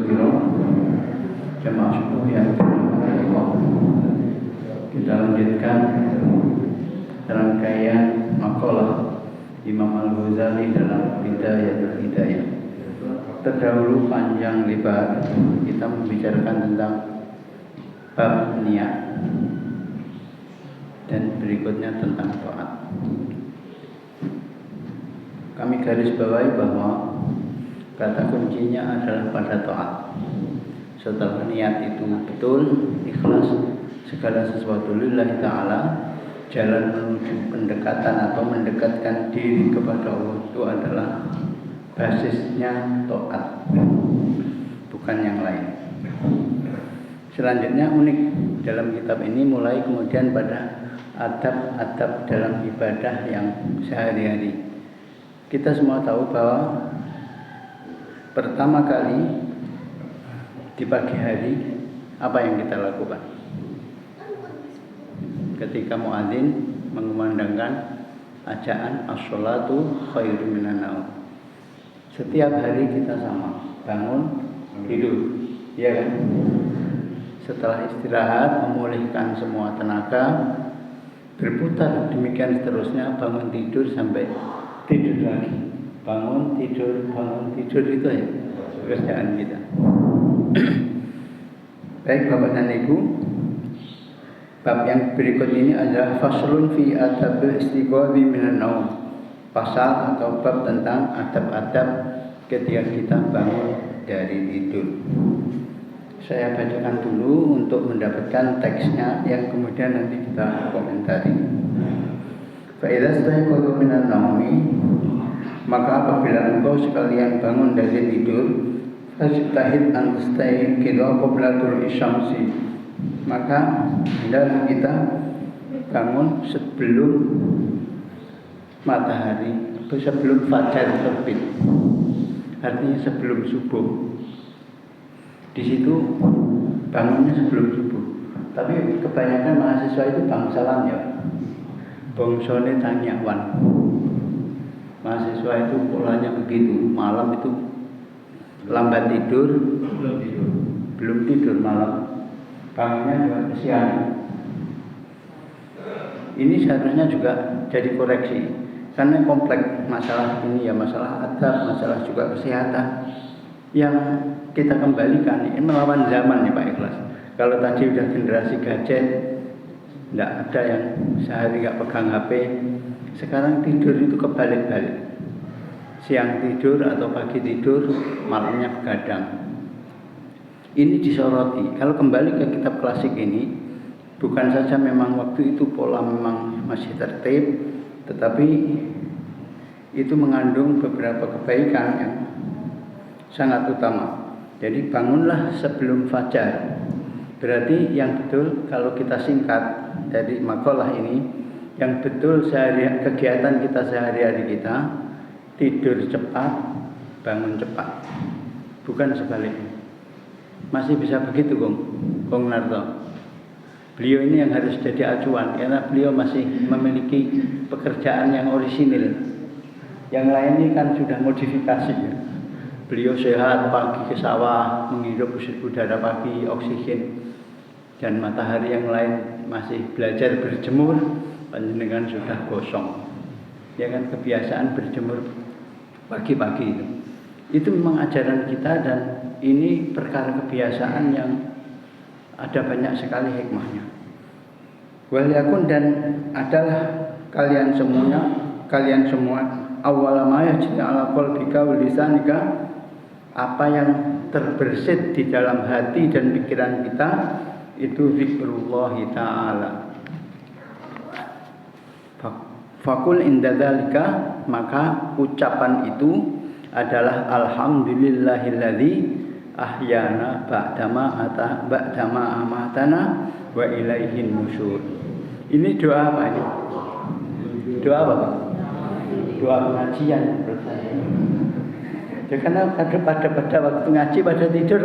Biro jamaah subuh yang dirahmati Allah. Kita lanjutkan rangkaian makalah Imam Al-Ghazali dalam Bidayatul Hidayah. Terdahulu panjang lebar kita membicarakan tentang bab niat dan berikutnya tentang taat. Kami garis bawahi bahwa kata kuncinya adalah pada taat. Setelah niat itu betul, ikhlas, segala sesuatu lillahi ta'ala, jalan menuju pendekatan atau mendekatkan diri kepada Allah itu adalah basisnya taat, bukan yang lain. Selanjutnya unik dalam kitab ini mulai kemudian pada adab-adab dalam ibadah yang sehari-hari. Kita semua tahu bahwa pertama kali di pagi hari apa yang kita lakukan? Ketika muadzin mengumandangkan ajaan as-sholatu khairum minan naum. Setiap hari kita sama, bangun, tidur, ya kan? Setelah istirahat, memulihkan semua tenaga, berputar demikian seterusnya, bangun tidur sampai tidur lagi, bangun tidur itu ya pekerjaan kita. Baik Bapak dan Ibu, bab yang berikut ini adalah faslun fi adabil istiqozi minan naum, pasal atau bab tentang adab-adab ketika kita bangun dari tidur. Saya bacakan dulu untuk mendapatkan teksnya yang kemudian nanti kita komentari. Fa'idha staiqadha minan naumi, maka apabila engkau sekalian bangun dari tidur, fajtahid an tastaiqidha qabla tulu'i syamsi, maka hendaklah kita bangun sebelum matahari, sebelum fajar terbit, artinya sebelum subuh. Di situ bangunnya sebelum subuh. Tapi kebanyakan mahasiswa itu bangsawan ya. Bangsane tanyawan. Mahasiswa itu polanya begitu. Malam itu lambat tidur, belum tidur malam. Bangunnya juga siang. Ini seharusnya juga jadi koreksi. Karena kompleks masalah ini ya, masalah adab, masalah juga kesehatan yang kita kembalikan. Ini melawan zaman ya Pak Ikhlas. Kalau tadi udah generasi gadget, tidak ada yang sehari nggak pegang HP. Sekarang tidur itu kebalik-balik. Siang tidur atau pagi tidur, malamnya begadang. Ini disoroti. Kalau kembali ke kitab klasik ini, bukan saja memang waktu itu pola memang masih tertib, tetapi itu mengandung beberapa kebaikan yang sangat utama. Jadi bangunlah sebelum fajar. Berarti yang betul kalau kita singkat dari makalah ini, yang betul kegiatan kita sehari-hari kita tidur cepat, bangun cepat. Bukan sebaliknya. Masih bisa begitu, Bung Narto. Beliau ini yang harus jadi acuan karena beliau masih memiliki pekerjaan yang orisinil. Yang lain ini kan sudah modifikasi ya. Beliau sehat pagi ke sawah, menghirup udara pagi, oksigen, dan matahari. Yang lain masih belajar berjemur, panjenengan sudah gosong. Ya kan, kebiasaan berjemur pagi-pagi itu. Itu memang ajaran kita dan ini perkara kebiasaan yang ada banyak sekali hikmahnya. Wal yakun, dan adalah kalian semua awwala ma yajri ala qalbika wa lisanika, apa yang terbersit di dalam hati dan pikiran kita itu zikrullah ta'ala. Fakul inda dzalika, maka ucapan itu adalah alhamdulillahilladzi ahyana ba'dama amatana wa ilaihin nusyur. Ini doa apa ini? Doa apa Pak? Doa pengajian menurut saya. Ya, karena pada waktu ngaji pada tidur.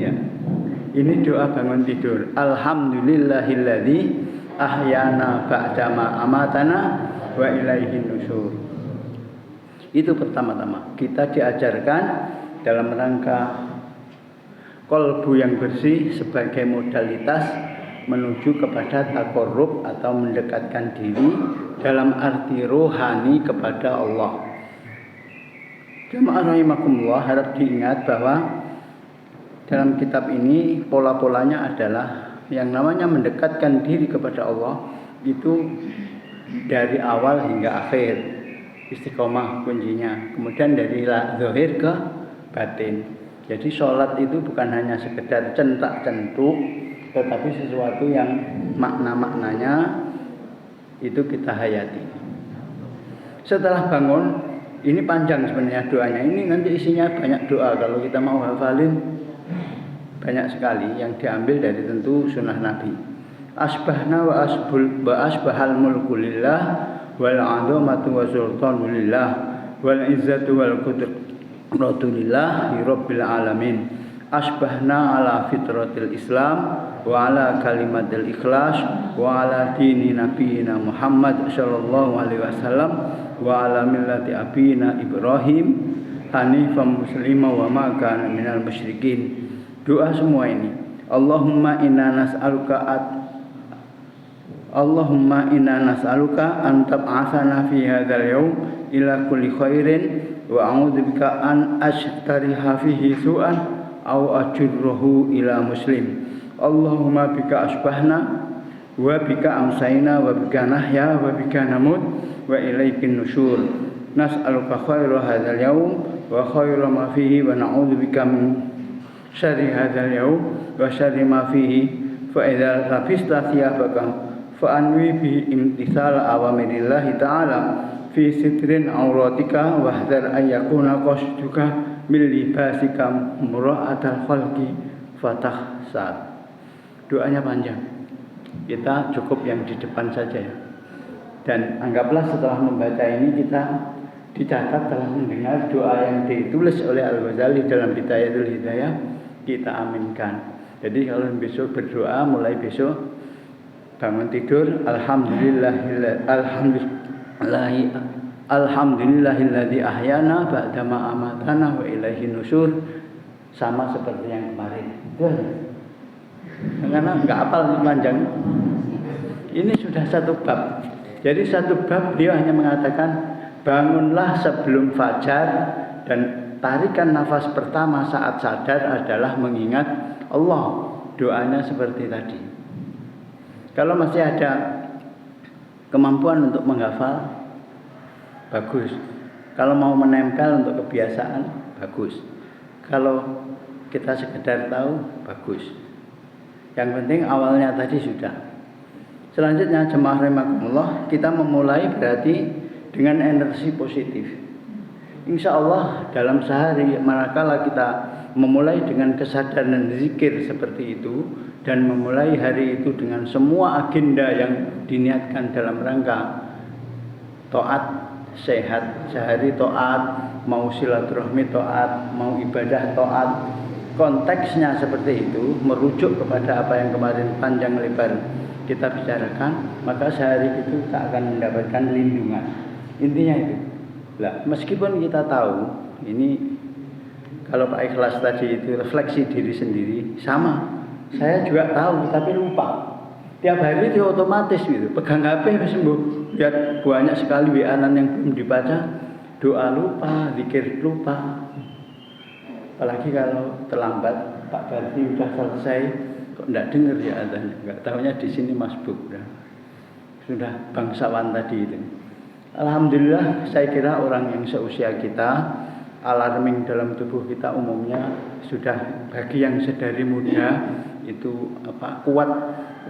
Ya. Ini doa bangun tidur. Alhamdulillahilladzi ahyana ba'dama amatana wa ilaihin nusyur. Itu pertama-tama kita diajarkan dalam rangka kolbu yang bersih sebagai modalitas menuju kepada takorrub atau mendekatkan diri dalam arti rohani kepada Allah. Jamaah rahimakumullah, harap diingat bahwa dalam kitab ini pola-polanya adalah yang namanya mendekatkan diri kepada Allah itu dari awal hingga akhir, istiqomah kuncinya. Kemudian dari zahir ke batin. Jadi sholat itu bukan hanya sekedar centak-centuk, tetapi sesuatu yang makna-maknanya itu kita hayati. Setelah bangun, ini panjang sebenarnya doanya. Ini nanti isinya banyak doa. Kalau kita mau hafalin, banyak sekali yang diambil dari tentu sunnah Nabi. Asbahna wa asbahal mulku lillah wal 'azamatu wa sultanu lillah wal izzatu wal qudratu lillah rabbil alamin. Asbahna ala fitratil Islam wa ala kalimatil ikhlas wa ala dini nabiyina Muhammad sallallahu alaihi wasallam wa ala millati abina Ibrahim hanifan muslima wa ma kana minal musyrikin. Doa semua ini. Allahumma inna nas'aluka an tab'atsana fi hadzal yaum ila kulli khairin wa a'udzubika an ashtariha fihi su'an aw ajurruhu ila muslim. Allahumma bika asbahna wa bika amsayna wa bika nahya wa bika namut wa ilaikin nusyur. Nas'aluka khaira hadzal yaum wa khaira ma fihi wa na'udzubika min syarri hadzal yaum wa syarri ma fihi fa idza lafista thiyabaka fa anwi bihi imtithal awamirillah ta'ala fi sitrin auratika wa hadar ayyakuna qasduka min libasika mura'atal khalqi fatahsad. Doanya panjang, kita cukup yang di depan saja ya. Dan anggaplah setelah membaca ini kita dicatat telah mendengar doa yang ditulis oleh Al-Ghazali dalam Bidayatul Hidayah, kita aminkan. Jadi kalau besok berdoa, mulai besok bangun tidur, alhamdulillahilladzi ahyana ba'dama amatana wa ilaihi nusyur, sama seperti yang kemarin. Karena enggak hafal panjang. Ini sudah satu bab. Jadi satu bab dia hanya mengatakan bangunlah sebelum fajar dan tarikan nafas pertama saat sadar adalah mengingat Allah. Doanya seperti tadi. Kalau masih ada kemampuan untuk menghafal, bagus. Kalau mau menempel untuk kebiasaan, bagus. Kalau kita sekedar tahu, bagus. Yang penting awalnya tadi sudah. Selanjutnya jemaah rahimakumullah, kita memulai berarti dengan energi positif. Insya Allah dalam sehari manakala kita memulai dengan kesadaran zikir seperti itu dan memulai hari itu dengan semua agenda yang diniatkan dalam rangka taat, sehat, sehari taat, mau silaturahmi taat, mau ibadah taat, konteksnya seperti itu, merujuk kepada apa yang kemarin panjang lebar kita bicarakan, maka sehari itu kita akan mendapatkan lindungan. Intinya itu. Lah, meskipun kita tahu ini kalau Pak Ikhlas tadi itu refleksi diri sendiri, sama. Saya juga tahu tapi lupa. Tiap hari itu otomatis gitu. Pegang HP sembuh. Lihat banyak sekali WA-an yang belum dibaca, doa lupa, zikir lupa. Apalagi kalau terlambat, Pak Bardi udah selesai, kok enggak dengar ya adanya. Enggak tahunya di sini masbuk dah. Sudah bangsawan tadi itu. Alhamdulillah, saya kira orang yang seusia kita, alarming dalam tubuh kita umumnya sudah bagi yang sedari muda itu kuat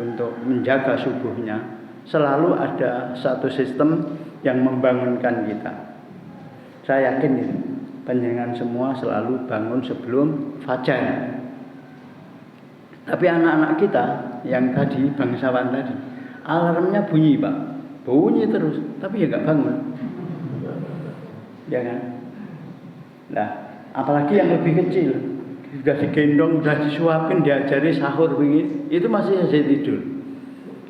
untuk menjaga subuhnya. Selalu ada satu sistem yang membangunkan kita. Saya yakin itu. Panjenengan semua selalu bangun sebelum fajar. Tapi anak-anak kita yang tadi bangsawan tadi, alarmnya bunyi Pak, bunyi terus, tapi ya nggak bangun, ya kan? Nah, apalagi yang lebih kecil, sudah digendong, sudah disuapin, diajari sahur begini, itu masih saja tidur.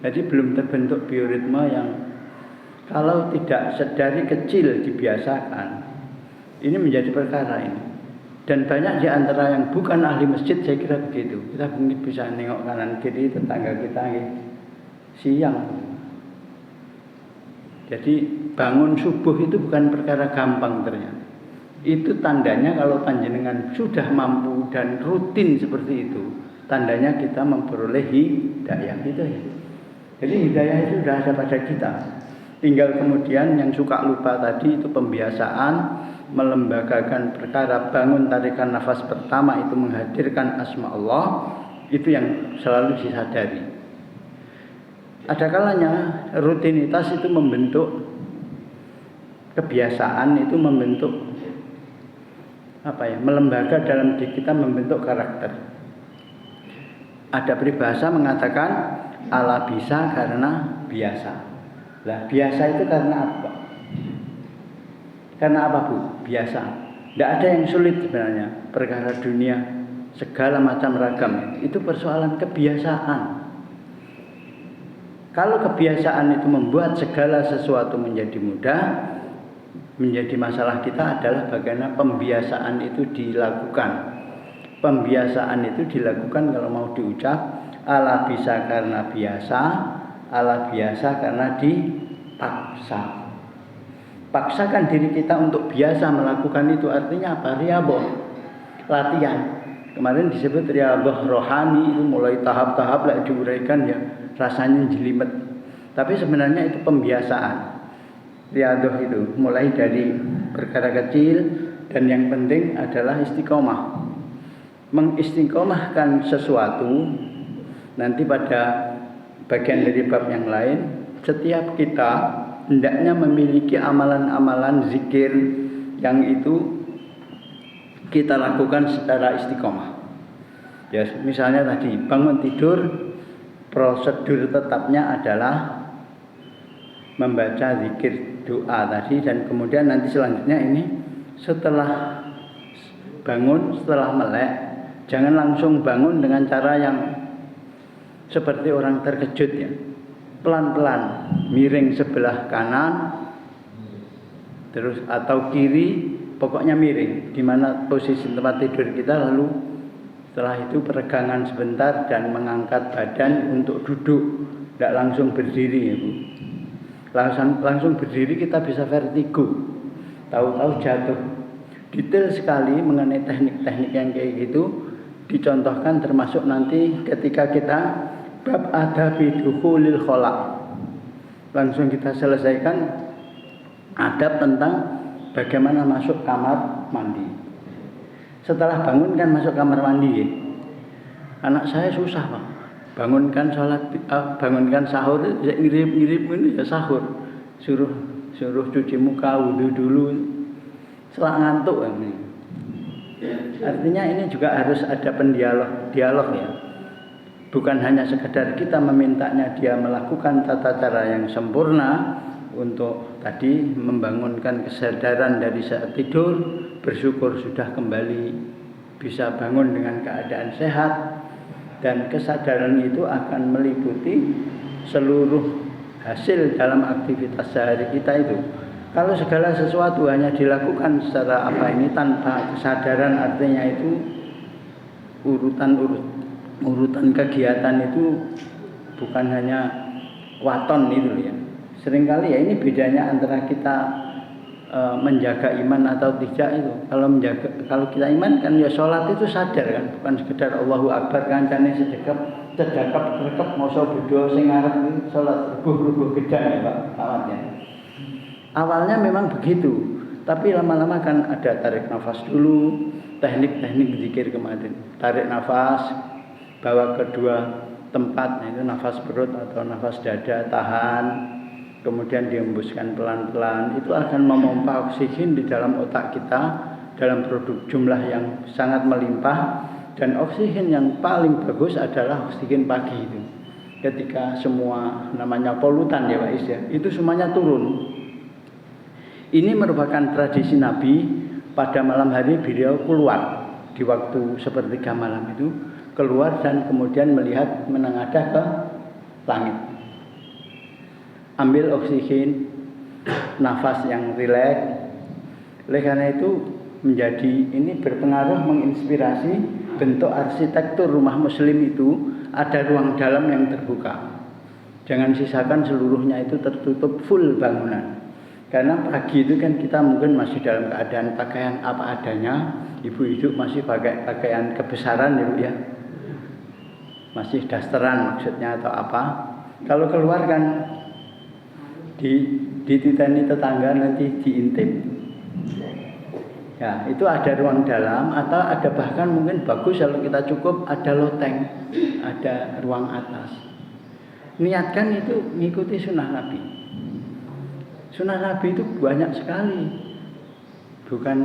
Jadi belum terbentuk bioritma yang kalau tidak sedari kecil dibiasakan. Ini menjadi perkara ini. Dan banyak di antara yang bukan ahli masjid saya kira begitu. Kita mungkin bisa nengok kanan kiri tetangga kita siang. Jadi bangun subuh itu bukan perkara gampang ternyata. Itu tandanya kalau panjenengan sudah mampu dan rutin seperti itu, tandanya kita memperoleh hidayah itu ya. Jadi hidayah itu sudah ada pada kita. Tinggal kemudian yang suka lupa tadi itu pembiasaan melembagakan perkara bangun tarikan nafas pertama itu menghadirkan asma Allah, itu yang selalu disadari. Ada kalanya rutinitas itu membentuk kebiasaan, itu membentuk melembaga dalam diri kita, membentuk karakter. Ada peribahasa mengatakan ala bisa karena biasa. Lah biasa itu karena apa? Karena apa Bu? Biasa. Tidak ada yang sulit sebenarnya. Perkara dunia segala macam ragam itu persoalan kebiasaan. Kalau kebiasaan itu membuat segala sesuatu menjadi mudah, menjadi masalah kita adalah bagaimana pembiasaan itu dilakukan. Pembiasaan itu dilakukan kalau mau diucap ala bisa karena biasa, ala biasa karena dipaksa. Paksakan diri kita untuk biasa melakukan itu, artinya apa? Riyadhah, latihan. Kemarin disebut riyadhah rohani, itu mulai tahap-tahap lah diuraikan ya, rasanya jelimet. Tapi sebenarnya itu pembiasaan. Riyadhah itu mulai dari perkara kecil, dan yang penting adalah istiqomah. Mengistiqomahkan sesuatu. Nanti pada bagian dari bab yang lain, setiap kita hendaknya memiliki amalan-amalan zikir yang itu kita lakukan secara istiqomah. Ya, misalnya tadi bangun tidur, prosedur tetapnya adalah membaca zikir doa tadi, dan kemudian nanti selanjutnya ini setelah bangun, setelah melek, jangan langsung bangun dengan cara yang seperti orang terkejut ya. Pelan-pelan miring sebelah kanan terus atau kiri, pokoknya miring di mana posisi tempat tidur kita, lalu setelah itu peregangan sebentar dan mengangkat badan untuk duduk, tidak langsung berdiri ya Bu. Langsung berdiri kita bisa vertigo, tahu-tahu jatuh. Detail sekali mengenai teknik-teknik yang kayak gitu dicontohkan, termasuk nanti ketika kita bab adabi dukhulil khala. Langsung kita selesaikan adab tentang bagaimana masuk kamar mandi. Setelah bangun kan masuk kamar mandi ya. Anak saya susah Pak. Bangunkan sholat, bangunkan sahur, ngirip-ngirip ini ya sahur. Suruh cuci muka, wudu dulu. Selak ngantuk ini. Artinya ini juga harus ada dialog ya. Bukan hanya sekedar kita memintanya dia melakukan tata cara yang sempurna untuk tadi membangunkan kesadaran dari saat tidur, bersyukur sudah kembali bisa bangun dengan keadaan sehat, dan kesadaran itu akan meliputi seluruh hasil dalam aktivitas sehari kita itu. Kalau segala sesuatu hanya dilakukan secara tanpa kesadaran, artinya itu urutan kegiatan itu bukan hanya waton itu ya. Seringkali ya ini bedanya antara kita menjaga iman atau tidak itu. Kalau kita iman kan ya sholat itu sadar kan, bukan sekedar Allahu Akbar kancane sedekap moso bodho sing ngarep sholat rubuh gedang ya Pak awalnya. Awalnya memang begitu, tapi lama-lama kan ada tarik nafas dulu, teknik-teknik zikir kemarin. Tarik nafas, bawa kedua tempat, itu nafas perut atau nafas dada, tahan, kemudian dihembuskan pelan-pelan. Itu akan memompa oksigen di dalam otak kita dalam produk jumlah yang sangat melimpah, dan oksigen yang paling bagus adalah oksigen pagi itu. Ketika semua namanya polutan ya Pak Is ya, itu semuanya turun. Ini merupakan tradisi Nabi, pada malam hari beliau keluar di waktu sepertiga malam itu, keluar dan kemudian melihat menengadah ke langit. Ambil oksigen, nafas yang rileks. Oleh karena itu ini berpengaruh, menginspirasi bentuk arsitektur rumah muslim itu ada ruang dalam yang terbuka. Jangan sisakan seluruhnya itu tertutup full bangunan. Karena pagi itu kan kita mungkin masih dalam keadaan pakaian apa adanya, ibu-ibu masih pakai pakaian kebesaran ya Bu ya. Masih dasteran maksudnya atau apa. Kalau keluar kan dititeni tetangga nanti diintip. Ya, itu ada ruang dalam atau ada bahkan mungkin bagus kalau kita cukup ada loteng, ada ruang atas. Niatkan itu mengikuti sunnah Nabi. Sunnah Nabi itu banyak sekali. Bukan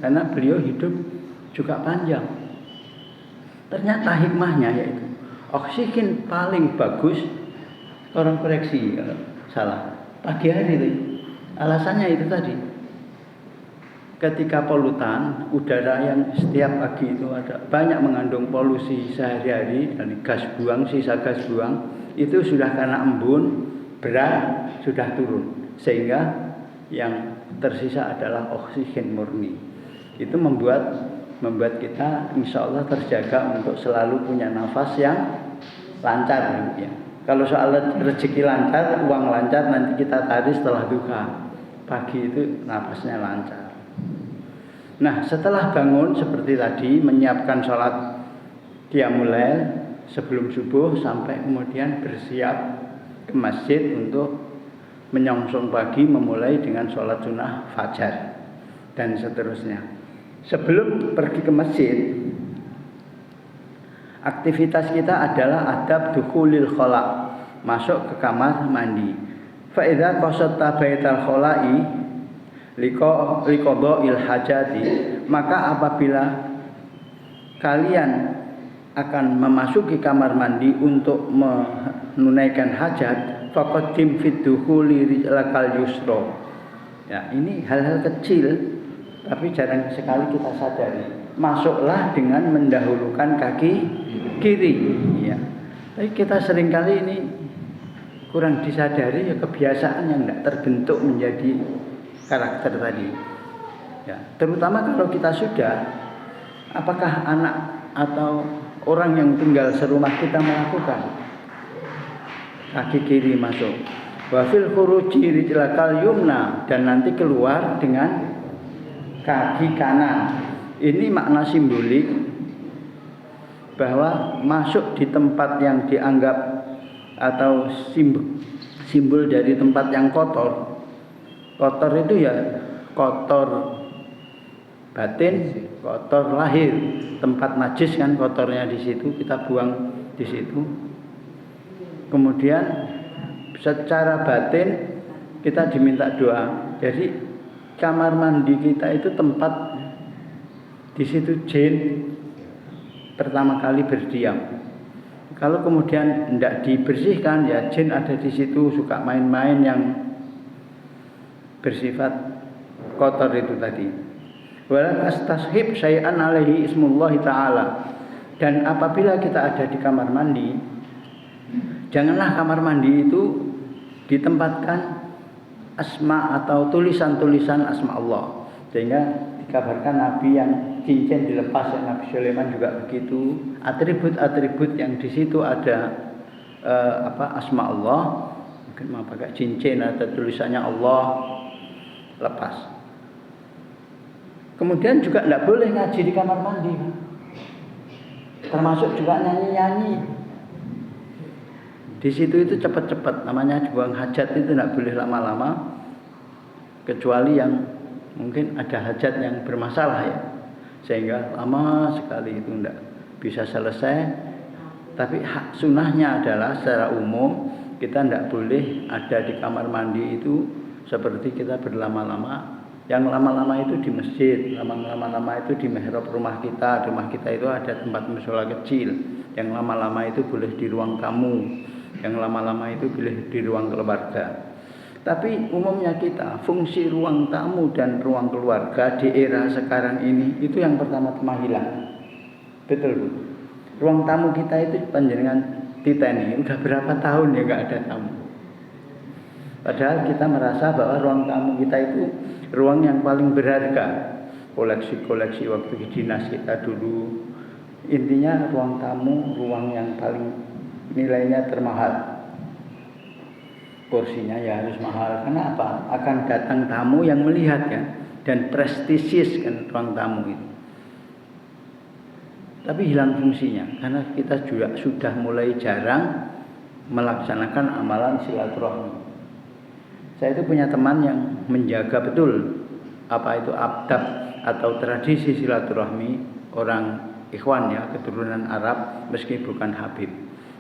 karena beliau hidup juga panjang. Ternyata hikmahnya yaitu oksigen paling bagus, orang koreksi kalau salah, pagi hari itu. Alasannya itu tadi. Ketika polutan, udara yang setiap pagi itu ada banyak mengandung polusi sehari-hari dari gas buang, sisa gas buang, itu sudah karena embun, berat, sudah turun. Sehingga yang tersisa adalah oksigen murni. Itu membuat kita insya Allah terjaga untuk selalu punya nafas yang lancar. Ya. Kalau soal rezeki lancar, uang lancar nanti kita tarik setelah duha. Pagi itu nafasnya lancar. Nah, setelah bangun seperti tadi menyiapkan sholat qiyamul lail sebelum subuh sampai kemudian bersiap ke masjid untuk menyongsong pagi memulai dengan sholat sunnah fajar dan seterusnya. Sebelum pergi ke masjid, aktivitas kita adalah adab dukhulil khala, masuk ke kamar mandi. Fa idza qasatta baital khala'i liqada'il hajati, maka apabila kalian akan memasuki kamar mandi untuk menunaikan hajat, faqaddim fid dukhuli rijlakal yusra. Ya, ini hal-hal kecil tapi jarang sekali kita sadari. Masuklah dengan mendahulukan kaki kiri, ya. Tapi kita seringkali ini kurang disadari, ya, kebiasaan yang tidak terbentuk menjadi karakter tadi. Ya, terutama kalau kita sudah, apakah anak atau orang yang tinggal serumah kita melakukan kaki kiri masuk. Wa fil khuruji rijlakal yumna, dan nanti keluar dengan kaki kanan. Ini makna simbolik bahwa masuk di tempat yang dianggap atau simbol dari tempat yang kotor. Kotor itu ya kotor batin, kotor lahir. Tempat najis kan kotornya di situ, kita buang di situ. Kemudian secara batin kita diminta doa. Jadi kamar mandi kita itu tempat di situ jin pertama kali berdiam. Kalau kemudian tidak dibersihkan, ya jin ada di situ suka main-main yang bersifat kotor itu tadi. Wala tastashib syai'an alaihi ismullah ta'ala. Dan apabila kita ada di kamar mandi, janganlah kamar mandi itu ditempatkan asma atau tulisan-tulisan asma Allah. Sehingga dikabarkan Nabi yang cincin dilepas, yang Nabi Sulaiman juga begitu. Atribut-atribut yang di situ ada asma Allah, mungkin mau pakai cincin atau tulisannya Allah, lepas. Kemudian juga tidak boleh ngaji di kamar mandi, termasuk juga nyanyi-nyanyi. Di situ itu cepat-cepat, namanya buang hajat itu tidak boleh lama-lama, kecuali yang mungkin ada hajat yang bermasalah ya, sehingga lama sekali itu tidak bisa selesai. Tapi hak sunnahnya adalah secara umum kita tidak boleh ada di kamar mandi itu seperti kita berlama-lama. Yang lama-lama itu di masjid, lama-lama itu di mihrab rumah kita. Rumah kita itu ada tempat mushola kecil. Yang lama-lama itu boleh di ruang tamu, yang lama-lama itu boleh di ruang keluarga. Tapi umumnya kita fungsi ruang tamu dan ruang keluarga di era sekarang ini itu yang pertama-tama hilang. Betul Bu. Ruang tamu kita itu panjenengan titeni udah berapa tahun ya nggak ada tamu. Padahal kita merasa bahwa ruang tamu kita itu ruang yang paling berharga. koleksi-koleksi waktu di dinas kita dulu. Intinya ruang tamu, ruang yang paling nilainya termahal. Kursinya ya harus mahal. Karena apa? Akan datang tamu yang melihat ya, dan prestisius kan ruang tamu itu. Tapi hilang fungsinya karena kita juga sudah mulai jarang melaksanakan amalan silaturahmi. Saya itu punya teman yang menjaga betul apa itu adab atau tradisi silaturahmi orang Ikhwan ya, keturunan Arab meski bukan Habib.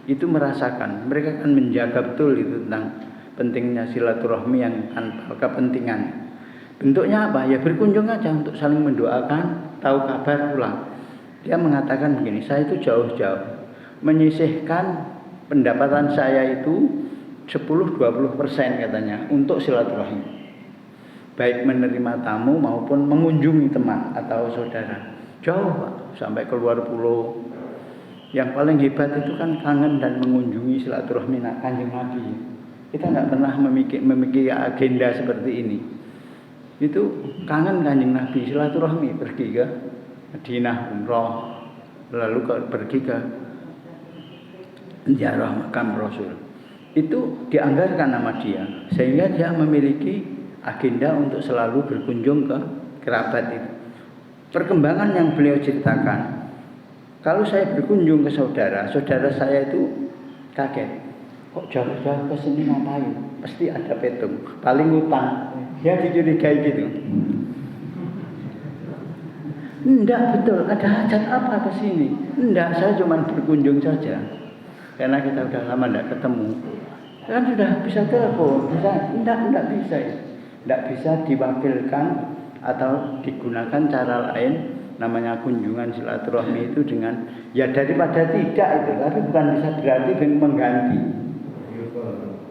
Itu merasakan, mereka kan menjaga betul itu tentang pentingnya silaturahmi yang tanpa kepentingan. Bentuknya apa? Ya berkunjung aja untuk saling mendoakan, tahu kabar, pulang. Dia mengatakan begini, saya itu jauh-jauh menyisihkan pendapatan saya itu 10-20% katanya untuk silaturahmi. Baik menerima tamu maupun mengunjungi teman atau saudara. Jauh Pak, sampai keluar pulau. Yang paling hebat itu kan kangen dan mengunjungi silaturahmi Kanjeng Nabi. Kita nggak pernah memikir agenda seperti ini. Itu kangen Kanjeng Nabi, silaturahmi, pergi ke Madinah umroh, lalu pergi ke ziarah makam Rasul. Itu dianggarkan nama dia, sehingga dia memiliki agenda untuk selalu berkunjung ke kerabat itu. Perkembangan yang beliau ceritakan, kalau saya berkunjung ke saudara saya itu kaget. Kok jauh-jauh ke sini ngapain? Pasti ada petung, paling utang. Ya dicurigai gitu. Enggak betul, ada hajat apa ke sini? Enggak, saya cuma berkunjung saja. Karena kita udah lama enggak ketemu. Kan sudah bisa telepon, enggak bisa. Enggak bisa diwakilkan atau digunakan cara lain, namanya kunjungan silaturahmi itu dengan ya daripada tidak itu, tapi bukan bisa berarti mengganti.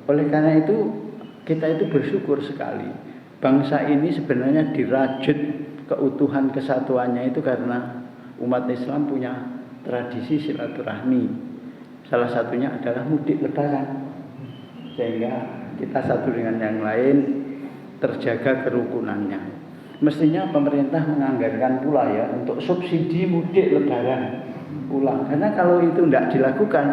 Oleh karena itu kita itu bersyukur sekali bangsa ini sebenarnya dirajut keutuhan kesatuannya itu karena umat Islam punya tradisi silaturahmi. Salah satunya adalah mudik lebaran, sehingga kita satu dengan yang lain terjaga kerukunannya. Mestinya pemerintah menganggarkan pula ya untuk subsidi mudik lebaran pulang. Karena kalau itu tidak dilakukan,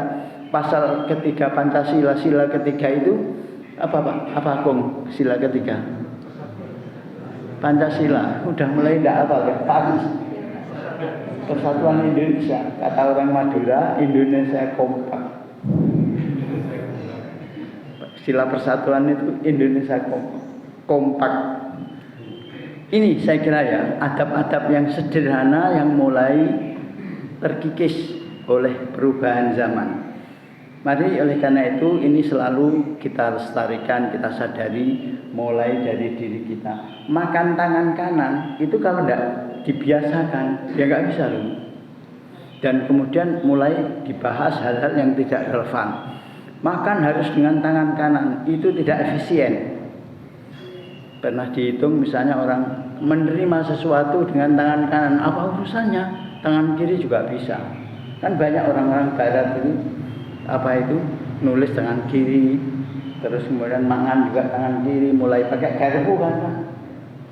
pasal ketiga Pancasila, sila ketiga itu apa Pak? Apa Kong? Sila ketiga Pancasila udah mulai tidak apa ya Pak? Persatuan Indonesia, kata orang Madura, Indonesia kompak. Sila persatuan itu Indonesia kompak. Ini saya kira ya adab-adab yang sederhana yang mulai terkikis oleh perubahan zaman. Mari oleh karena itu ini selalu kita lestarikan, kita sadari mulai dari diri kita. Makan tangan kanan itu kalau tidak dibiasakan ya nggak bisa loh. Dan kemudian mulai dibahas hal-hal yang tidak relevan. Makan harus dengan tangan kanan itu tidak efisien. Pernah dihitung misalnya orang menerima sesuatu dengan tangan kanan, apa urusannya? Tangan kiri juga bisa. Kan banyak orang-orang barat itu nulis tangan kiri, terus kemudian mangan juga tangan kiri, mulai pakai garpu kan.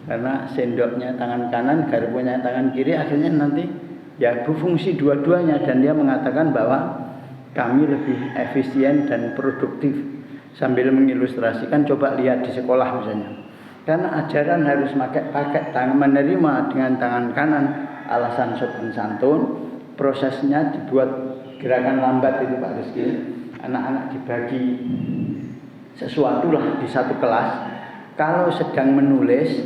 Karena sendoknya tangan kanan, garpunya tangan kiri, akhirnya nanti ya berfungsi dua-duanya, dan dia mengatakan bahwa kami lebih efisien dan produktif. Sambil mengilustrasikan, coba lihat di sekolah misalnya. Karena ajaran harus pakai tangan, menerima dengan tangan kanan, alasan sopan santun, prosesnya dibuat gerakan lambat itu Pak Rizky. Anak-anak dibagi sesuatu lah di satu kelas. Kalau sedang menulis,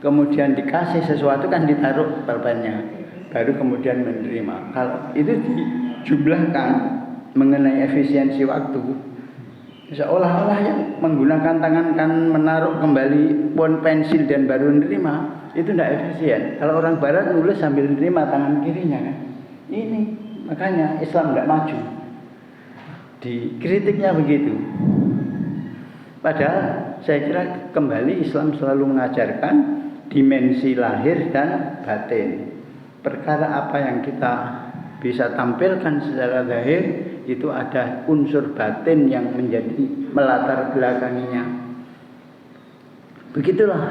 kemudian dikasih sesuatu kan ditaruh pulpennya, baru kemudian menerima. Kalau itu dijumlahkan mengenai efisiensi waktu, seolah-olah yang menggunakan tangan kanan menaruh kembali pensil dan baru menerima itu tidak efisien. Kalau orang barat nulis sambil menerima tangan kirinya kan. Ini makanya Islam tidak maju. Dikritiknya begitu. Padahal saya kira kembali Islam selalu mengajarkan dimensi lahir dan batin. Perkara apa yang kita bisa tampilkan secara zahir itu ada unsur batin yang menjadi melatar belakanginya. Begitulah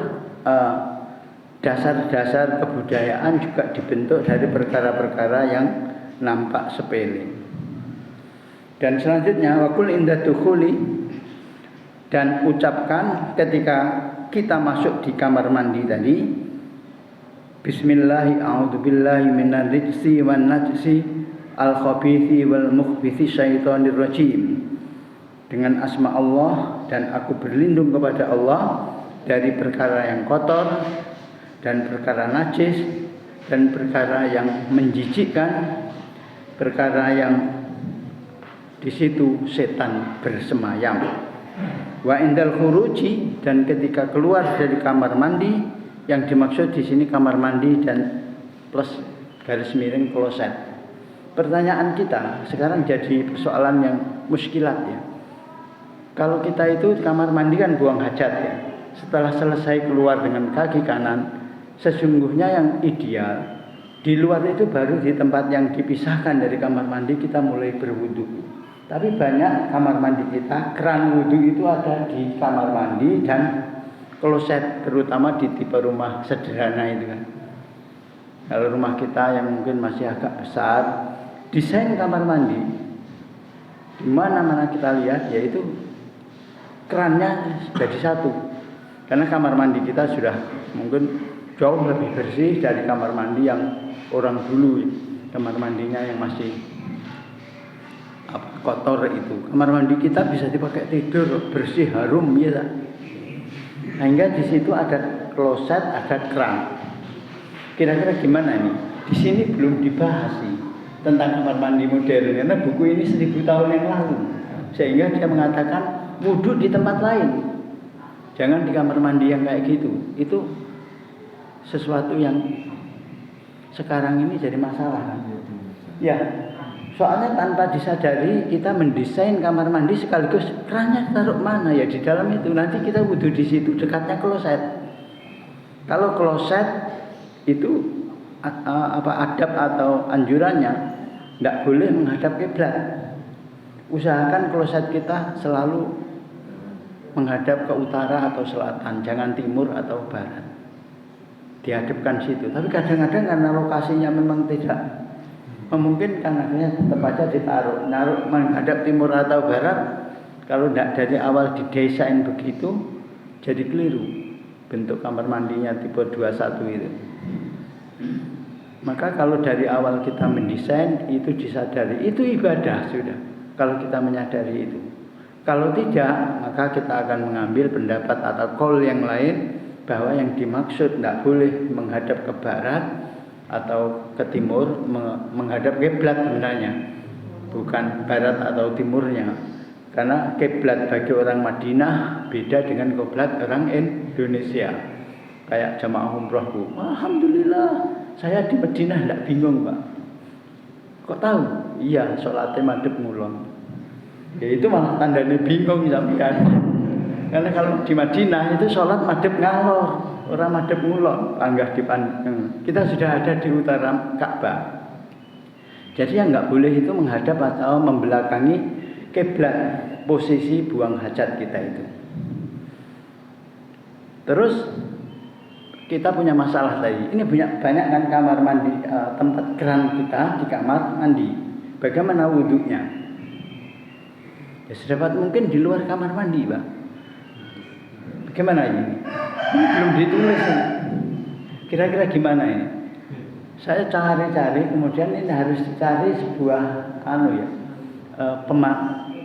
dasar-dasar kebudayaan juga dibentuk dari perkara-perkara yang nampak sepele. Dan selanjutnya waqul inda dukhuli, dan ucapkan ketika kita masuk di kamar mandi tadi, bismillahi a'udzubillahi minarrijsi wan najsi al-khabithi wal mukhbithi syaitonir rajim. Dengan asma Allah, dan aku berlindung kepada Allah dari perkara yang kotor dan perkara najis dan perkara yang menjijikkan, perkara yang di situ setan bersemayam. Wa indal khuruji, dan ketika keluar dari kamar mandi, yang dimaksud di sini kamar mandi dan plus garis miring kloset. Pertanyaan kita sekarang jadi persoalan yang muskilat ya. Kalau kita itu kamar mandi kan buang hajat ya. Setelah selesai keluar dengan kaki kanan, sesungguhnya yang ideal di luar itu baru di tempat yang dipisahkan dari kamar mandi kita mulai berwudu. Tapi banyak kamar mandi kita, keran wudu itu ada di kamar mandi dan kloset, terutama di tipe rumah sederhana itu kan. Kalau rumah kita yang mungkin masih agak besar, desain kamar mandi di mana-mana kita lihat yaitu kerannya jadi satu. Karena kamar mandi kita sudah mungkin jauh lebih bersih dari kamar mandi yang orang dulu, kamar mandinya yang masih kotor itu. Kamar mandi kita bisa dipakai tidur, bersih, harum ya. Sehingga di situ ada kloset, ada keran. Kira-kira gimana nih? Di sini belum dibahas sih tentang kamar mandi modern, karena buku ini 1000 tahun yang lalu. Sehingga dia mengatakan wudhu di tempat lain, jangan di kamar mandi yang kayak gitu. Itu sesuatu yang sekarang ini jadi masalah. Ya, soalnya tanpa disadari kita mendesain kamar mandi sekaligus kerannya taruh mana ya, di dalam itu. Nanti kita wudhu di situ, dekatnya kloset. Kalau kloset itu adab atau anjurannya tidak boleh menghadap kiblat. Usahakan kloset kita selalu menghadap ke utara atau selatan, jangan timur atau barat. Dihadapkan situ. Tapi kadang-kadang karena lokasinya memang tidak memungkinkan, akhirnya tetap aja ditaruh, naruh menghadap timur atau barat. Kalau tidak dari awal didesain begitu, jadi keliru bentuk kamar mandinya tipe 21 itu. Maka kalau dari awal kita mendesain itu disadari, itu ibadah sudah. Kalau kita menyadari itu. Kalau tidak, maka kita akan mengambil pendapat atau call yang lain bahwa yang dimaksud tidak boleh menghadap ke barat atau ke timur, menghadap kiblat sebenarnya, bukan barat atau timurnya. Karena kiblat bagi orang Madinah beda dengan kiblat orang Indonesia. Kayak jamaah umroh Bu, alhamdulillah saya di Madinah tidak bingung Pak. Kok tahu? Iya, sholatnya madhep ngulon. Ya itu malah tandanya bingung sampean. Karena kalau di Madinah itu sholat madhep ngalor, orang madhep ngulon, panggah dipandang. Kita sudah ada di utara Ka'bah. Jadi yang nggak boleh itu menghadap atau membelakangi kiblat, posisi buang hajat kita itu. Terus kita punya masalah tadi. Ini banyak kan kamar mandi, tempat keran kita di kamar mandi. Bagaimana wudhunya? Ya sedapat mungkin di luar kamar mandi, Pak. Bagaimana ini? Ini belum ditulis ini. Kira-kira gimana ini? Saya cari-cari, kemudian ini harus dicari sebuah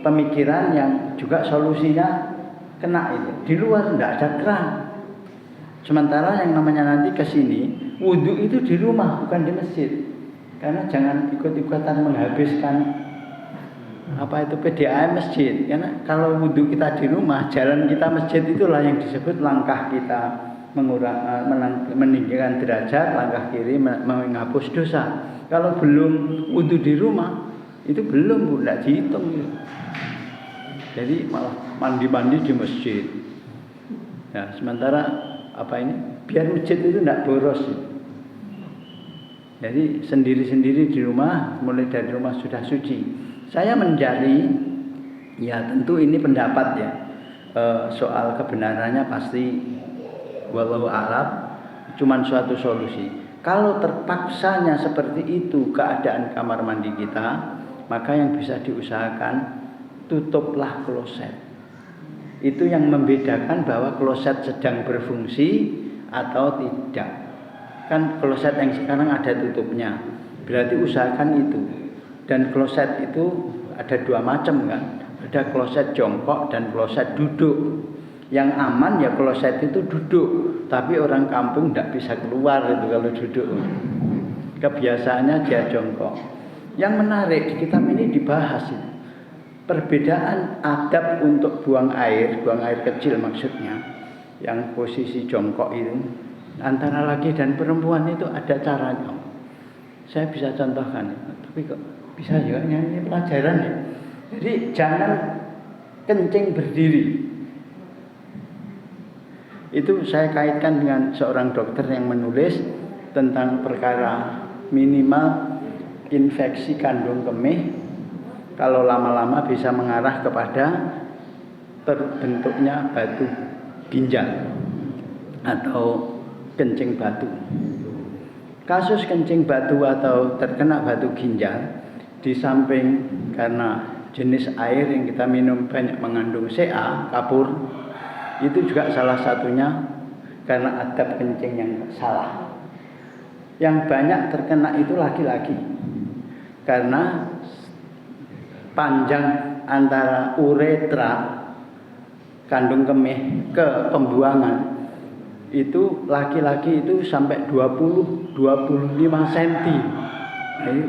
pemikiran yang juga solusinya kena itu. Di luar tidak ada keran. Sementara yang namanya nanti ke sini, wudhu itu di rumah bukan di masjid. Karena jangan ikut-ikutan menghabiskan PDAM masjid. Karena kalau wudhu kita di rumah, jalan kita masjid itulah yang disebut langkah kita meninggikan derajat, langkah kiri menghapus dosa. Kalau belum wudhu di rumah, itu belum, tidak dihitung. Jadi malah mandi-mandi di masjid. Ya, sementara biar masjid itu tidak boros. Jadi sendiri-sendiri di rumah, mulai dari rumah sudah suci. Saya mencari, ya tentu ini pendapat ya, soal kebenarannya pasti wallahu a'lam. cuman suatu solusi. Kalau terpaksanya seperti itu keadaan kamar mandi kita, maka yang bisa diusahakan tutuplah kloset. Itu yang membedakan bahwa kloset sedang berfungsi atau tidak. Kan kloset yang sekarang ada tutupnya, berarti usahakan itu. Dan kloset itu ada dua macam kan, ada kloset jongkok dan kloset duduk. Yang aman ya kloset itu duduk, tapi orang kampung tidak bisa keluar itu kalau duduk. Kebiasaannya dia jongkok. Yang menarik di kitab ini dibahas itu perbedaan adab untuk buang air kecil maksudnya, yang posisi jongkok itu antara laki dan perempuan itu ada caranya. Saya bisa contohkan, tapi kok bisa juga ini pelajaran ya. Jadi jangan kencing berdiri. Itu saya kaitkan dengan seorang dokter yang menulis tentang perkara minimal infeksi kandung kemih kalau lama-lama bisa mengarah kepada terbentuknya batu ginjal atau kencing batu. Kasus kencing batu atau terkena batu ginjal di samping karena jenis air yang kita minum banyak mengandung Ca, kapur, itu juga salah satunya karena adab kencing yang salah. Yang banyak terkena itu laki-laki karena panjang antara uretra kandung kemih ke pembuangan itu laki-laki itu sampai 20-25 cm. Jadi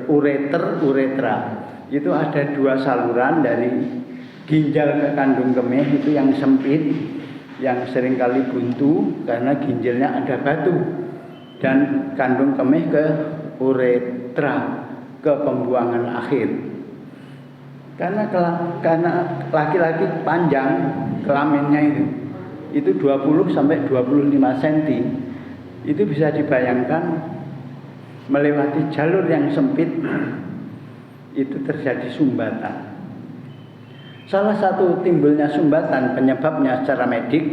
uretra itu ada dua saluran dari ginjal ke kandung kemih itu yang sempit, yang seringkali buntu karena ginjalnya ada batu, dan kandung kemih ke uretra ke pembuangan akhir. Karena laki-laki panjang kelaminnya itu 20 sampai 25 cm. Itu bisa dibayangkan melewati jalur yang sempit itu terjadi sumbatan. Salah satu timbulnya sumbatan penyebabnya secara medik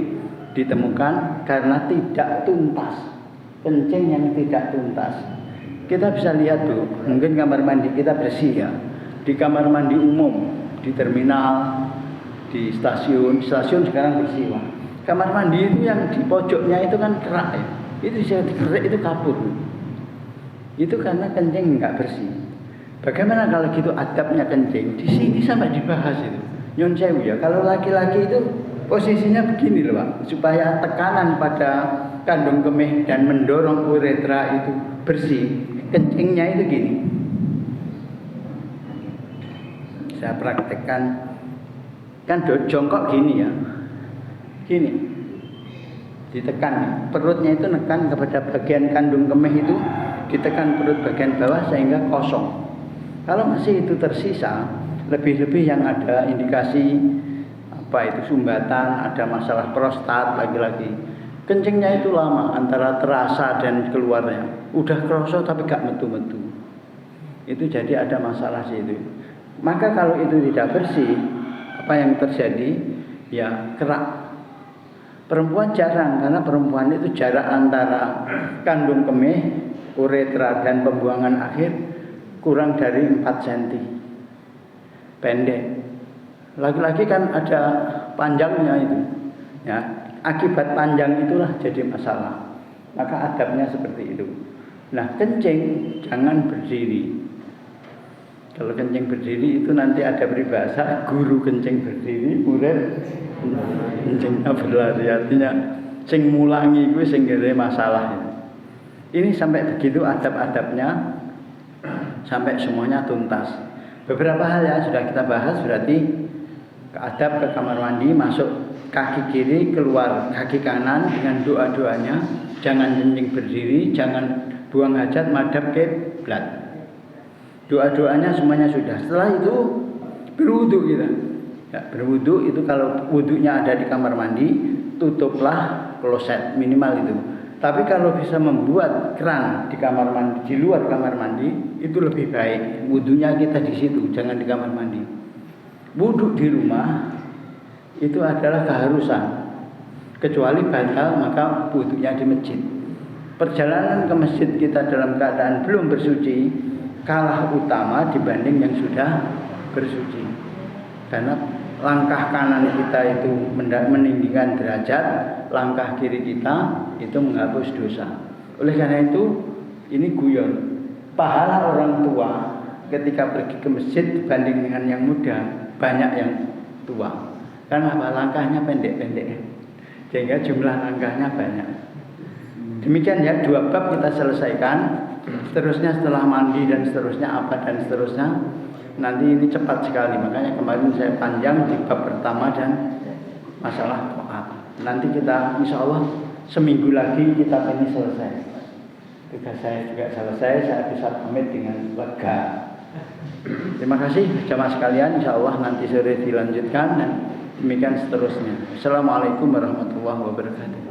ditemukan karena tidak tuntas, kencing yang tidak tuntas. Kita bisa lihat tuh, mungkin kamar mandi kita bersih ya. Di kamar mandi umum, di terminal, di stasiun sekarang bersih. Wah. Kamar mandi itu yang di pojoknya itu kan kerak ya. Itu saya dikerik itu kapur. Itu karena kencing nggak bersih. Bagaimana kalau gitu adabnya kencing? Di sini sampai dibahas itu. Nyon sewu ya, kalau laki-laki itu posisinya begini loh Pak, supaya tekanan pada kandung kemih dan mendorong uretra itu bersih, kencingnya itu gini. Saya praktekkan, kan jongkok gini ya, gini, ditekan, perutnya itu nekan kepada bagian kandung kemih itu, ditekan perut bagian bawah sehingga kosong. Kalau masih itu tersisa, lebih-lebih yang ada indikasi sumbatan, ada masalah prostat lagi-lagi. Kencingnya itu lama antara terasa dan keluarnya. Udah kerosot tapi gak metu-metu. Itu jadi ada masalah sih itu. Maka kalau itu tidak bersih, apa yang terjadi? Ya kerak. Perempuan jarang, karena perempuan itu jarak antara kandung kemih, uretra dan pembuangan akhir kurang dari 4 cm. Pendek. Laki-laki kan ada panjangnya itu. Ya, akibat panjang itulah jadi masalah. Maka adabnya seperti itu. Nah, kencing jangan berdiri. Kalau kencing berdiri itu nanti ada peribahasa guru kencing berdiri, murid kencingnya berlari. Artinya sing mulangi kuwi sing ngere masalah. Ini sampai begitu adab-adabnya sampai semuanya tuntas. Beberapa hal yang sudah kita bahas berarti adab ke kamar mandi, masuk kaki kiri, keluar kaki kanan dengan doa-doanya, jangan kencing berdiri, jangan buang hajat madhab kiblat. Doa-doanya semuanya sudah. Setelah itu berwudu kita. Ya, berwudu itu kalau wudunya ada di kamar mandi, tutuplah kloset minimal itu. Tapi kalau bisa membuat keran di kamar mandi, di luar kamar mandi, itu lebih baik. Wudunya kita di situ, jangan di kamar mandi. Wudu di rumah itu adalah keharusan. Kecuali batal, maka wudunya di masjid. perjalanan ke masjid kita dalam keadaan belum bersuci kalah utama dibanding yang sudah bersuci. Karena langkah kanan kita itu meninggikan derajat, langkah kiri kita itu menghapus dosa. Oleh karena itu, ini guyon. Pahala orang tua ketika pergi ke masjid dibanding dengan yang muda, banyak yang tua. Karena langkahnya pendek-pendek, sehingga jumlah langkahnya banyak. Demikian ya, 2 bab kita selesaikan. Seterusnya setelah mandi dan seterusnya apa dan seterusnya, nanti ini cepat sekali. Makanya kemarin saya panjang di bab pertama dan masalah to'at. Nanti kita insya Allah seminggu lagi kitab ini selesai. Tugas saya juga selesai, saya bisa pamit dengan lega. Terima kasih jamaah sekalian, insya Allah nanti sore dilanjutkan dan demikian seterusnya. Assalamualaikum warahmatullahi wabarakatuh.